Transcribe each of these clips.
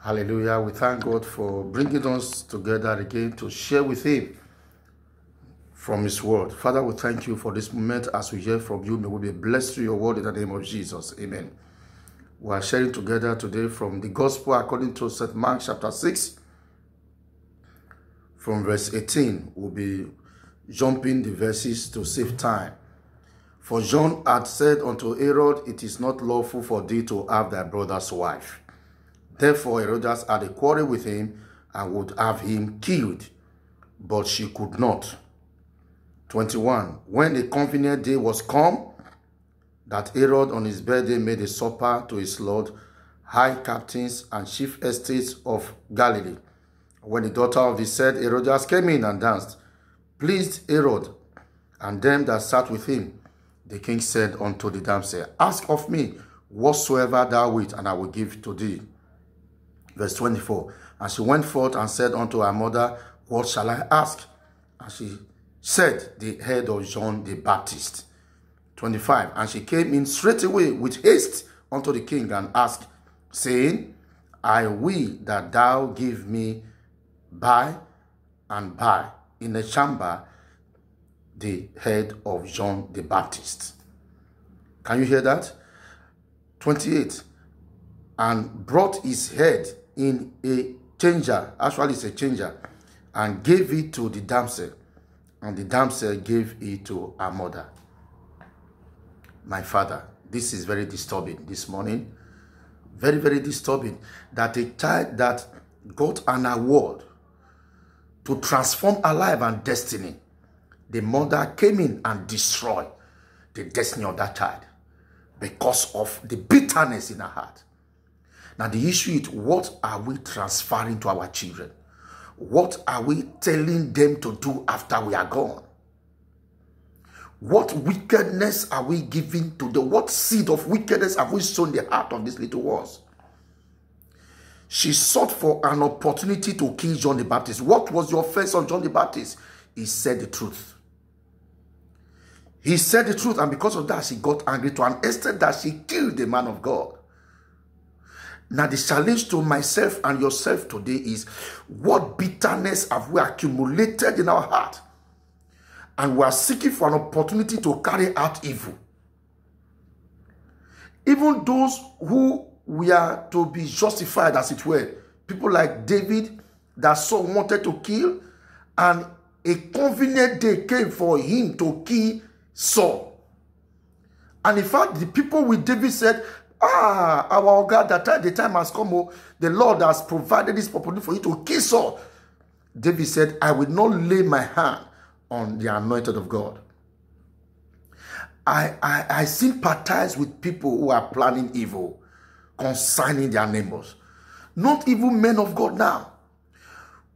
Hallelujah. We thank God for bringing us together again to share with Him from His word. Father, we thank you for this moment as we hear from you. May we be blessed through your word in the name of Jesus. Amen. We are sharing together today from the Gospel according to St. Mark chapter 6. From verse 18, we'll be jumping the verses to save time. For John had said unto Herod, it is not lawful for thee to have thy brother's wife. Therefore Herodias had a quarrel with him and would have him killed, but she could not. 21. When a convenient day was come, that Herod on his birthday made a supper to his lord, high captains and chief estates of Galilee. When the daughter of the said Herodias came in and danced, pleased Herod and them that sat with him, the king said unto the damsel, ask of me whatsoever thou wilt, and I will give to thee. Verse 24. And she went forth and said unto her mother, what shall I ask? And she said, the head of John the Baptist. 25. And she came in straightway with haste unto the king and asked, saying, I will that thou give me by and by in a chamber the head of John the Baptist. Can you hear that? 28. And brought his head in a changer, actually it's a changer, and gave it to the damsel, and the damsel gave it to her mother. My father, this is very disturbing this morning. Very, very disturbing that a child that got an award to transform her life and destiny, the mother came in and destroyed the destiny of that child because of the bitterness in her heart. Now the issue is, what are we transferring to our children? What are we telling them to do after we are gone? What wickedness are we giving to them? What seed of wickedness have we sown in the heart of these little ones? She sought for an opportunity to kill John the Baptist. What was the offense of John the Baptist? He said the truth. He said the truth, and because of that, she got angry to an extent that she killed the man of God. Now, the challenge to myself and yourself today is, what bitterness have we accumulated in our heart? And we are seeking for an opportunity to carry out evil. Even those who we are to be justified, as it were, people like David that Saul wanted to kill, and a convenient day came for him to kill Saul. And in fact, the people with David said, our God, the time has come. Oh, the Lord has provided this opportunity for you to kill Saul. David said, I will not lay my hand on the anointed of God. I sympathize with people who are planning evil concerning their neighbors. Not even men of God now.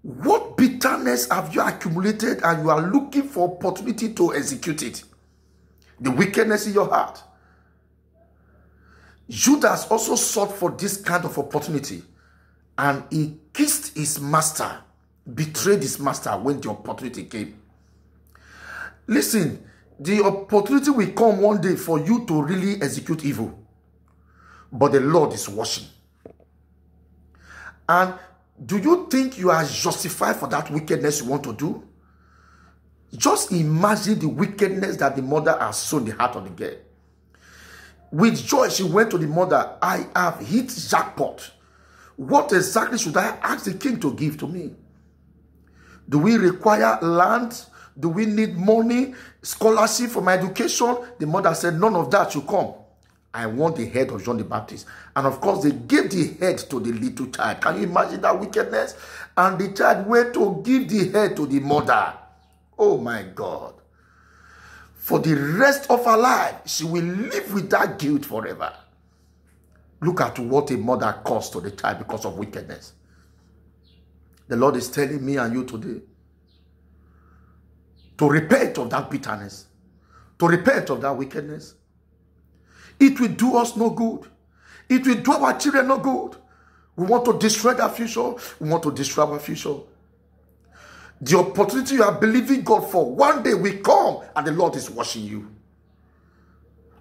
What bitterness have you accumulated and you are looking for opportunity to execute it? The wickedness in your heart. Judas also sought for this kind of opportunity, and he kissed his master, betrayed his master when the opportunity came. Listen, the opportunity will come one day for you to really execute evil, but the Lord is watching. And do you think you are justified for that wickedness you want to do? Just imagine the wickedness that the mother has sown in the heart of the girl. With joy, she went to the mother, I have hit jackpot. What exactly should I ask the king to give to me? Do we require land? Do we need money, scholarship for my education? The mother said, none of that should come. I want the head of John the Baptist. And of course, they gave the head to the little child. Can you imagine that wickedness? And the child went to give the head to the mother. Oh my God. For the rest of her life, she will live with that guilt forever. Look at what a mother caused to the child because of wickedness. The Lord is telling me and you today to repent of that bitterness, to repent of that wickedness. It will do us no good. It will do our children no good. We want to destroy their future. We want to destroy our future. The opportunity you are believing God for one day will come, and the Lord is watching you.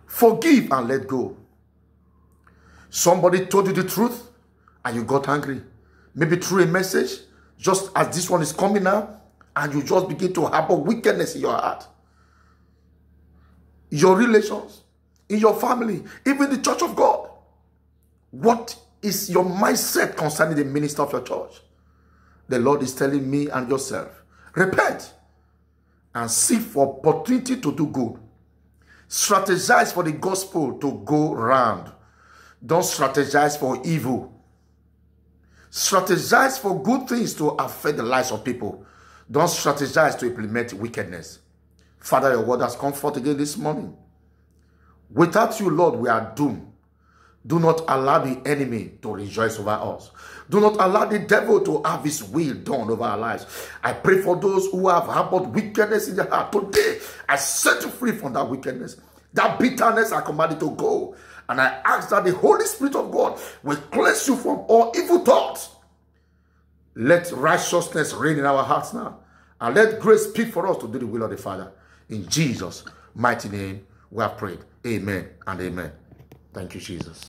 Forgive and let go. Somebody told you the truth and you got angry. maybe through a message, just as this one is coming now, and you just begin to harbor wickedness in your heart, your relations, in your family, even the church of God. What is your mindset concerning the minister of your church? The Lord is telling me and yourself, repent and seek for opportunity to do good. Strategize for the gospel to go round. Don't strategize for evil. Strategize for good things to affect the lives of people. Don't strategize to implement wickedness. Father, your word has come forth again this morning. Without you, Lord, we are doomed. Do not allow the enemy to rejoice over us. Do not allow the devil to have his will done over our lives. I pray for those who have harbored wickedness in their heart. Today, I set you free from that wickedness. That bitterness, I command it to go. And I ask that the Holy Spirit of God will cleanse you from all evil thoughts. Let righteousness reign in our hearts now. And let grace speak for us to do the will of the Father. In Jesus' mighty name, we have prayed. Amen and amen. Thank you, Jesus.